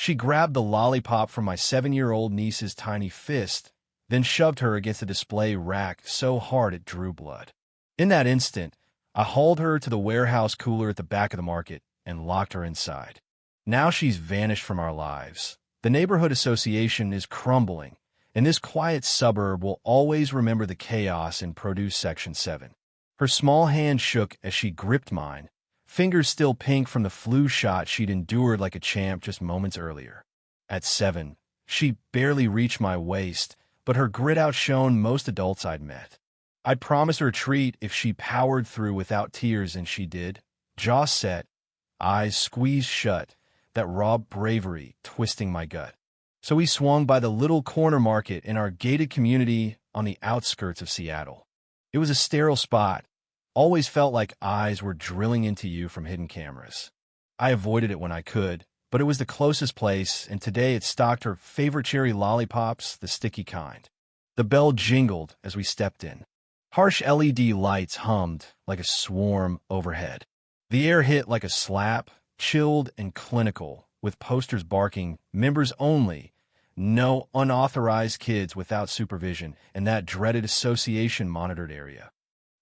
She grabbed the lollipop from my 7-year-old niece's tiny fist, then shoved her against the display rack so hard it drew blood. In that instant, I hauled her to the warehouse cooler at the back of the market and locked her inside. Now she's vanished from our lives. The neighborhood association is crumbling, and this quiet suburb will always remember the chaos in Produce Section 7. Her small hand shook as she gripped mine, fingers still pink from the flu shot she'd endured like a champ just moments earlier. At 7, she barely reached my waist, but her grit outshone most adults I'd met. I'd promised her a treat if she powered through without tears, and she did. Jaw set, eyes squeezed shut, that raw bravery twisting my gut. So we swung by the little corner market in our gated community on the outskirts of Seattle. It was a sterile spot. Always felt like eyes were drilling into you from hidden cameras. I avoided it when I could, but it was the closest place, and today it stocked her favorite cherry lollipops, the sticky kind. The bell jingled as we stepped in. Harsh LED lights hummed like a swarm overhead. The air hit like a slap, chilled and clinical, with posters barking, "Members only," "No unauthorized kids without supervision," and that dreaded association-monitored area.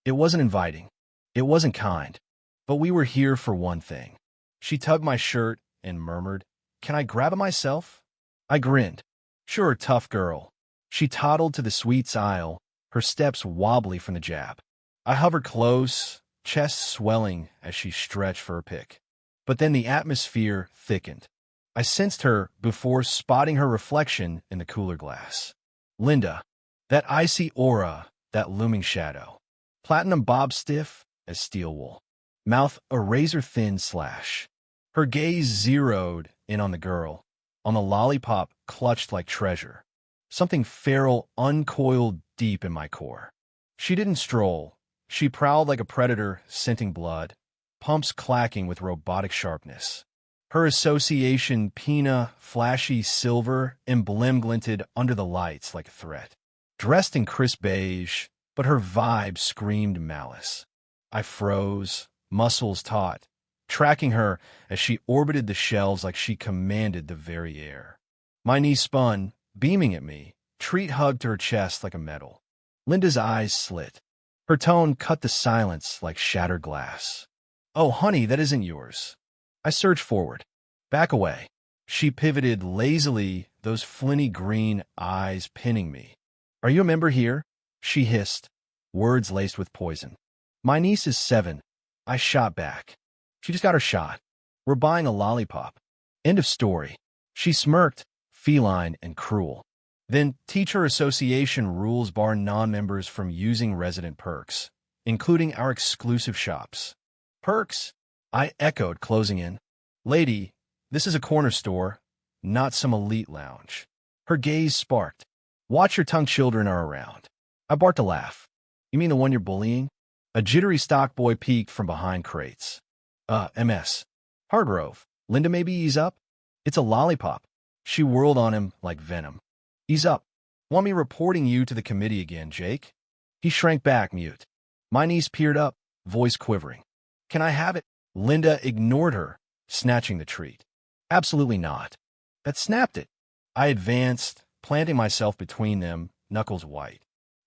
It wasn't inviting. It wasn't kind. But we were here for one thing. She tugged my shirt and murmured, "Can I grab it myself?" I grinned. "Sure, tough girl." She toddled to the sweets aisle, her steps wobbly from the jab. I hovered close, chest swelling as she stretched for her pick. But then the atmosphere thickened. I sensed her before spotting her reflection in the cooler glass. Linda, that icy aura, that looming shadow. Platinum bob stiff as steel wool. Mouth a razor-thin slash. Her gaze zeroed in on the girl, on the lollipop clutched like treasure. Something feral uncoiled deep in my core. She didn't stroll. She prowled like a predator, scenting blood, pumps clacking with robotic sharpness. Her association Pina, flashy silver, emblem glinted under the lights like a threat. Dressed in crisp beige, but her vibe screamed malice. I froze, muscles taut, tracking her as she orbited the shelves like she commanded the very air. My knee spun, beaming at me, treat hugged to her chest like a medal. Linda's eyes slit. Her tone cut the silence like shattered glass. "Oh, honey, that isn't yours." I surged forward. "Back away." She pivoted lazily, those flinty green eyes pinning me. "Are you a member here?" She hissed, words laced with poison. "My niece is 7. I shot back. She just got her shot. We're buying a lollipop. End of story." She smirked, feline and cruel. "Then teacher association rules bar non-members from using resident perks, including our exclusive shops." "Perks?" I echoed, closing in. "Lady, this is a corner store, not some elite lounge." Her gaze sparked. "Watch your tongue, children are around." I barked a laugh. "You mean the one you're bullying?" A jittery stock boy peeked from behind crates. MS. "Hargrove, Linda, maybe ease up? It's a lollipop." She whirled on him like venom. "Ease up. Want me reporting you to the committee again, Jake?" He shrank back, mute. My niece peered up, voice quivering. "Can I have it?" Linda ignored her, snatching the treat. "Absolutely not." That snapped it. I advanced, planting myself between them, knuckles white.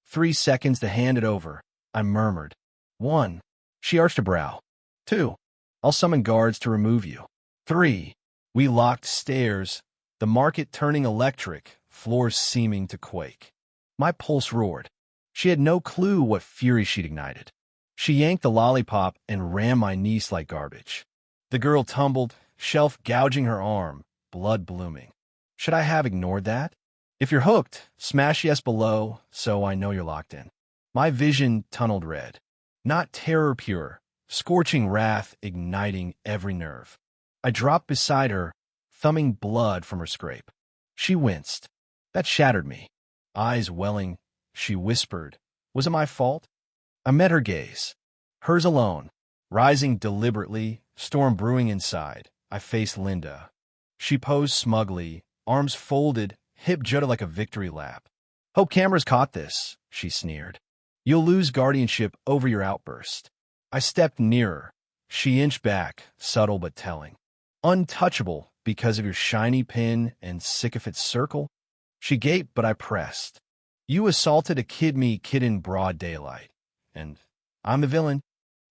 3 seconds to hand it over, I murmured. 1. She arched a brow. 2. I'll summon guards to remove you. 3. We locked stairs, the market turning electric, floors seeming to quake. My pulse roared. She had no clue what fury she'd ignited. She yanked the lollipop and rammed my niece like garbage. The girl tumbled, shelf gouging her arm, blood blooming. Should I have ignored that? If you're hooked, smash yes below so I know you're locked in. My vision tunneled red. Not terror pure, scorching wrath igniting every nerve. I dropped beside her, thumbing blood from her scrape. She winced. That shattered me. Eyes welling, she whispered, "Was it my fault?" I met her gaze. Hers alone. Rising deliberately, storm brewing inside, I faced Linda. She posed smugly, arms folded, hip jutted like a victory lap. "Hope cameras caught this," she sneered. "You'll lose guardianship over your outburst." I stepped nearer. She inched back, subtle but telling. Untouchable, Because of your shiny pin and sycophant circle? She gaped, but I pressed. You assaulted a kid in broad daylight. And I'm the villain.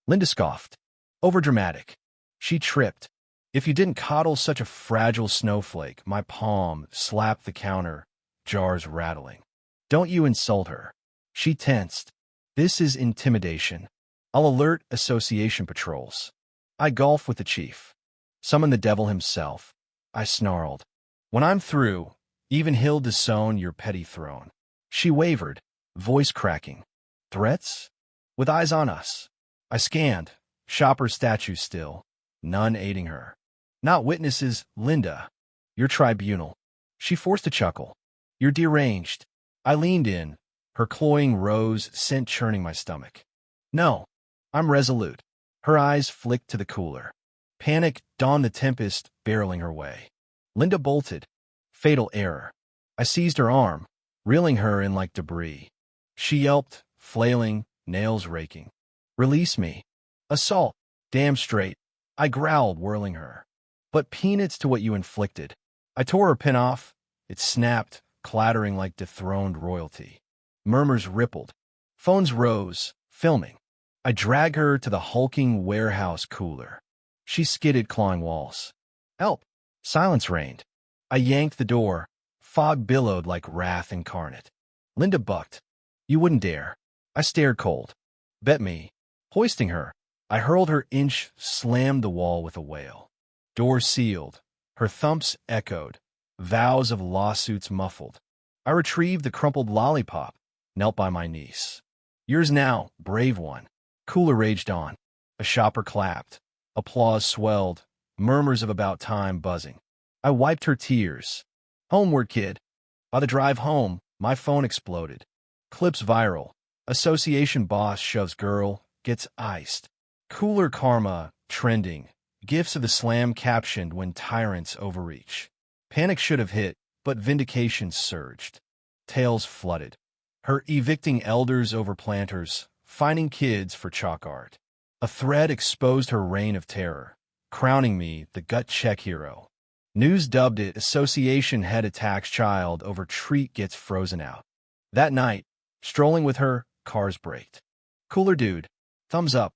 Linda scoffed. Overdramatic. She tripped. If you didn't coddle such a fragile snowflake, my palm slapped the counter, jars rattling. Don't you insult her. She tensed. This is intimidation. I'll alert association patrols. I golf with the chief. Summon the devil himself. I snarled. When I'm through, even he'll disown your petty throne. She wavered, voice cracking. Threats? With eyes on us. I scanned. Shopper's statue still. None aiding her. Not witnesses, Linda. Your tribunal. She forced a chuckle. You're deranged. I leaned in. Her cloying rose sent churning my stomach. No. I'm resolute. Her eyes flicked to the cooler. Panic dawned the tempest barreling her way. Linda bolted. Fatal error. I seized her arm, reeling her in like debris. She yelped, flailing, nails raking. Release me. Assault. Damn straight. I growled, whirling her. But peanuts to what you inflicted. I tore her pin off. It snapped, clattering like dethroned royalty. Murmurs rippled. Phones rose, filming. I dragged her to the hulking warehouse cooler. She skidded, clawing walls. Help! Silence reigned. I yanked the door. Fog billowed like wrath incarnate. Linda bucked. You wouldn't dare. I stared cold. Bet me. Hoisting her, I hurled her inch, slammed the wall with a wail. Door sealed. Her thumps echoed. Vows of lawsuits muffled. I retrieved the crumpled lollipop, knelt by my niece. Yours now, brave one. Cooler raged on. A shopper clapped. Applause swelled. Murmurs of about time buzzing. I wiped her tears. Homeward, kid. By the drive home, my phone exploded. Clips viral. Association boss shoves girl, gets iced. Cooler karma, trending. Gifts of the slam captioned when tyrants overreach. Panic should have hit, but vindication surged. Tales flooded. Her evicting elders over planters, finding kids for chalk art. A thread exposed her reign of terror, crowning me the gut check hero. News dubbed it Association Head Attacks Child Over Treat Gets Frozen Out. That night, strolling with her, cars braked. Cooler dude. Thumbs up.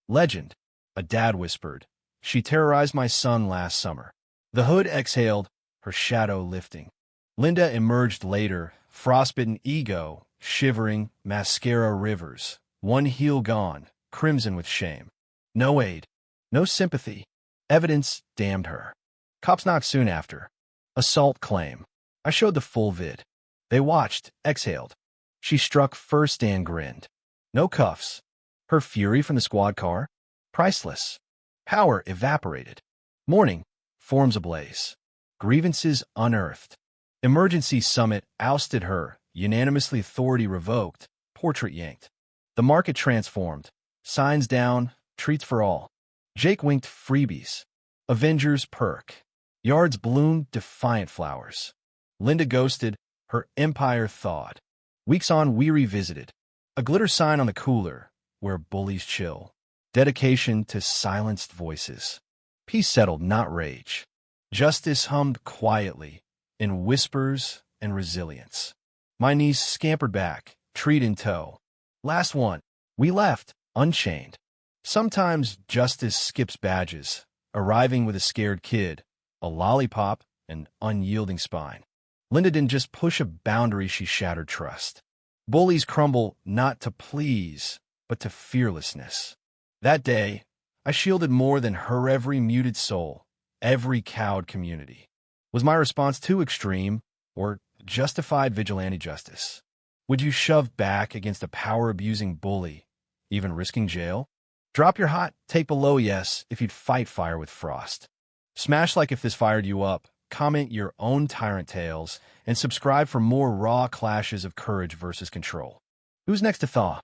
Legend. A dad whispered. She terrorized my son last summer. The hood exhaled, her shadow lifting. Linda emerged later, frostbitten ego, shivering, mascara rivers. One heel gone, crimson with shame. No aid. No sympathy. Evidence damned her. Cops knocked soon after. Assault claim. I showed the full vid. They watched, exhaled. She struck first and grinned. No cuffs. Her fury from the squad car? Priceless. Power evaporated. Morning. Forms ablaze. Grievances unearthed. Emergency summit ousted her. Unanimously authority revoked. Portrait yanked. The market transformed. Signs down. Treats for all. Jake winked freebies. Avengers perk. Yards bloomed defiant flowers. Linda ghosted. Her empire thawed. Weeks on, we revisited. A glitter sign on the cooler, where bullies chill. Dedication to silenced voices. Peace settled, not rage. Justice hummed quietly, in whispers and resilience. My niece scampered back, treat in tow. Last one. We left, unchained. Sometimes justice skips badges, arriving with a scared kid, a lollipop, an unyielding spine. Linda didn't just push a boundary, she shattered trust. Bullies crumble not to please, but to fearlessness. That day, I shielded more than her every muted soul, every cowed community. Was my response too extreme, or justified vigilante justice? Would you shove back against a power-abusing bully, even risking jail? Drop your hot, take below yes if you'd fight fire with frost. Smash like if this fired you up, comment your own tyrant tales, and subscribe for more raw clashes of courage versus control. Who's next to thaw?